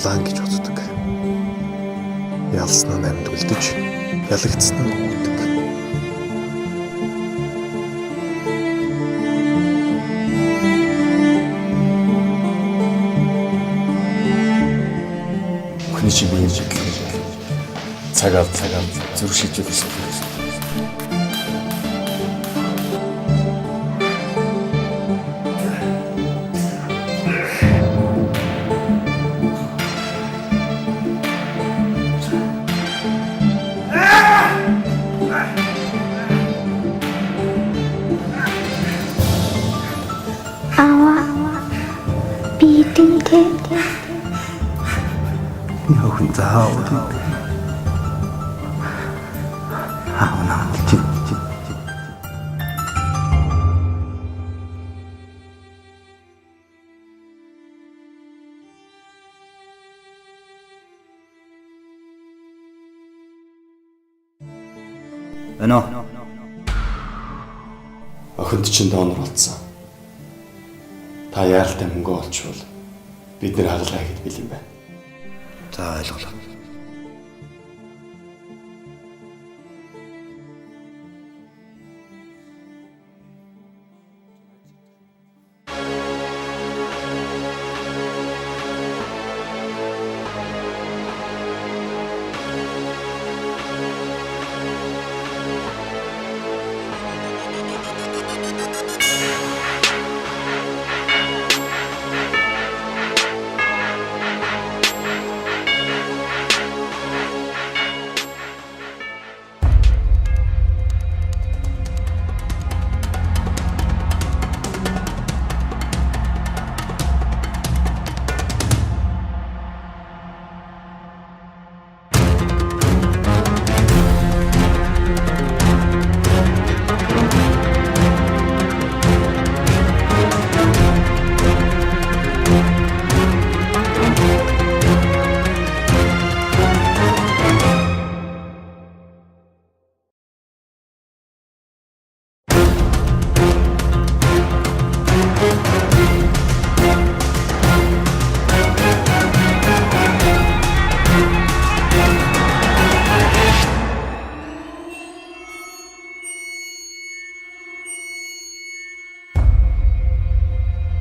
дулаан гэж боддог. Ялсан нь амьд үлдэж, ялагдсан нь өгдөг. Хүний чи биеийн жиглэл цагаав зүрх шилжүүлэх гэсэн. 비등대 너 혼자 어디 아무나 집 Ano Охинд чинь донор болсон. Та яаралтай мөнгө олчвол бид нэр хагалаа гэд бил юм байна. 자 ойлголоо.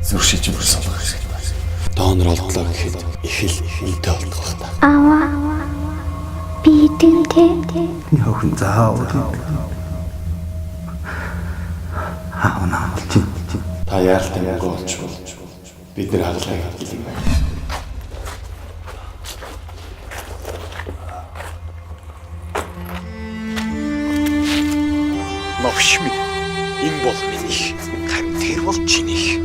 Зүрх шилжүүлэх солих гэсэн байна. Донор олдлоо гэхэд их л үнэтэй болох байна. 아와 비등대 너 혼자 어디 아무나 집 Та яаралтай мөнгө олчвол бид нэр хагалаа гэд бил юм байна. Новш минь энэ бол минийх, харин тэр бол чинийх.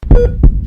아